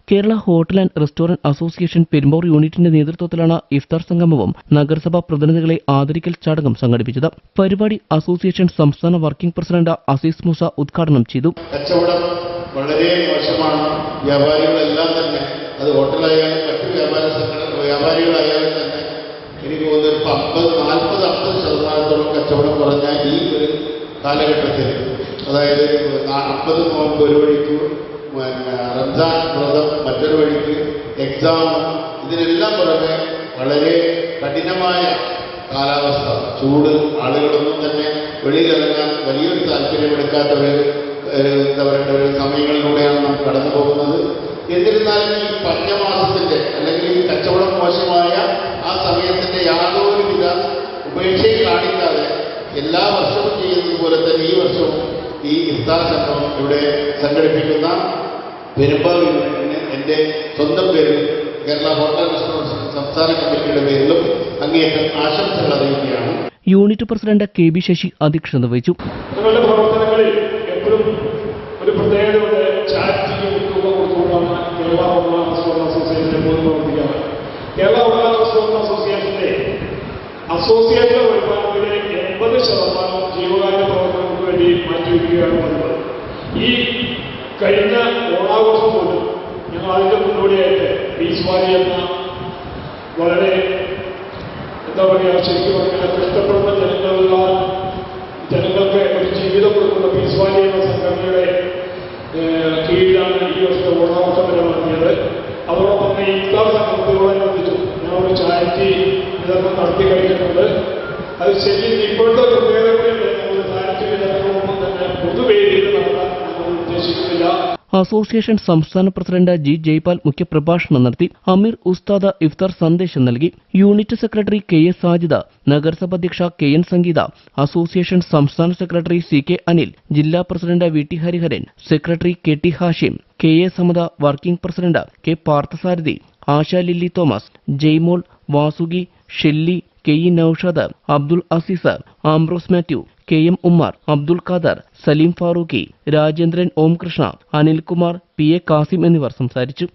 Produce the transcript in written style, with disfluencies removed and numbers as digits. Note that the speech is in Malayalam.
Kerala hotel and restaurant association Perumbavoor യൂണിറ്റിന്റെ നേതൃത്വത്തിലാണ് ഇഫ്താർ സംഗമവും നഗരസഭാ പ്രതിനിധികളെ ആദരിക്കൽ ചടങ്ങും സംഘടിപ്പിച്ചത്. പരിപാടി അസോസിയേഷൻ സംസ്ഥാന വർക്കിംഗ് പ്രസിഡന്റ് അസീസ് മൂസ ഉദ്ഘാടനം ചെയ്തു. കച്ചവടം വളരെ മോശമാണ്. വ്യാപാരികളെല്ലാം തന്നെ, അത് ഹോട്ടലായാലും മറ്റു വ്യാപാരികളായാലും തന്നെ എനിക്ക് തോന്നുന്നു 50-40% കച്ചവടം കുറഞ്ഞ ഈ ഒരു കാലഘട്ടത്തിൽ, അതായത് 50 നോമ്പ് ഒരു വഴിക്ക്, റംസാൻ വ്രതം മറ്റൊരു വഴിക്ക്, എക്സാം, ഇതിനെല്ലാം പുറമെ വളരെ കഠിനമായ കാലാവസ്ഥ, ചൂട്, ആളുകളൊന്നും തന്നെ വെളിയിലിറങ്ങാൻ വലിയൊരു താല്പര്യമെടുക്കാത്ത ഒരു സമയങ്ങളിലൂടെയാണ് നാം കടന്നു പോകുന്നത്. എന്നിരുന്നാലും ഈ പഞ്ഞമാസത്തിന്റെ അല്ലെങ്കിൽ ഈ കച്ചവടം മോശമായ ആ സമയത്തിന്റെ യാതൊരുവിധ ഉപേക്ഷയും കാണിക്കാതെ എല്ലാ വർഷവും ചെയ്യുന്നത് പോലെ തന്നെ ഈ വർഷവും ഈ ഇഫ്താർ സംഗമം ഇവിടെ സംഘടിപ്പിക്കുന്ന പെരുമ്പാവൂർ യൂണിറ്റിന് എൻ്റെ സ്വന്തം പേരിൽ കേരള ഹോട്ടൽ റെസ്റ്റോറന്റ് സംസ്ഥാന കമ്മിറ്റിയുടെ പേരിലും അങ്ങേയറ്റം ആശംസകൾ അറിയിക്കുകയാണ്. യൂണിറ്റ് പ്രസിഡന്റ് KB ശശി അധ്യക്ഷത വഹിച്ചു. നിങ്ങളുടെ പ്രവർത്തനങ്ങളിൽ എപ്പോഴും ഒരു പ്രത്യേകതയുടെ ചാരിറ്റിക്ക് രൂപം കൊടുത്തുകൊണ്ടാണ് കേരള ഹോട്ടൽ റെസ്റ്റോറന്റ് അസോസിയേഷൻ എപ്പോഴും പ്രവർത്തിക്കുന്നത്. കേരള ഹോട്ടൽ റെസ്റ്റോറന്റ് അസോസിയേഷന്റെ വരുമാനത്തിലെ 80% ജീവകാരുണ്യ പ്രവർത്തനങ്ങൾക്ക് വേണ്ടി മാറ്റിവെക്കുകയാണ് പതിവ്. ഈ കഴിഞ്ഞ ഓണാഘോഷം പോലും ഞങ്ങൾ അതിന്റെ മുന്നോടിയായിട്ട് പീസ് വാലി എന്ന വളരെ ശരിക്കും പറഞ്ഞാൽ കഷ്ടപ്പെടുന്ന ജനങ്ങൾക്ക് ഒരു ജീവിതം കൊടുക്കുന്ന പീസ് വാലി എന്ന സംഘടനയുടെ കീഴിലാണ് ഈ വർഷത്തെ ഓണാഘോഷം വരെ നടത്തിയത്. അതോടൊപ്പം തന്നെ ഇഫ്താർ സംഘത്തോടനുബന്ധിച്ചും ഞാൻ ഒരു ചാരിറ്റി വിതരണം നടത്തി കഴിഞ്ഞിട്ടുണ്ട്. അത് ശരിക്കും ഇപ്പോഴത്തെ പ്രത്യേകത കൂടിയുണ്ട്. നമ്മൾ ചാരിറ്റി വിതരണമൊന്നും തന്നെ പൊതുവേദിയിൽ നടത്താൻ നമ്മൾ ഉദ്ദേശിക്കുന്നില്ല. അസോസിയേഷൻ സംസ്ഥാന പ്രസിഡന്റ് G. ജയ്പാൽ മുഖ്യപ്രഭാഷണം നടത്തി. അമീർ ഉസ്താദ് ഇഫ്താർ സന്ദേശം നൽകി. യൂണിറ്റ് സെക്രട്ടറി KS സാജിദ, നഗരസഭ അധ്യക്ഷ KN സംഗീത, അസോസിയേഷൻ സംസ്ഥാന സെക്രട്ടറി CK അനിൽ, ജില്ലാ president VT Hariharan, secretary KT Hashim, KA Samatha, working president K. Parthasarathy, Asha Lilly Thomas, Jaimol, Vasuki, Shelly, KE Noushad, Abdul Azeez, Ambrose Mathew, KM Ummer, Abdul Khader, Saleem Farooqui, Rajendran Omkrishna, Anilkumar, PA Kasim എന്നിവർ സംസാരിച്ചു.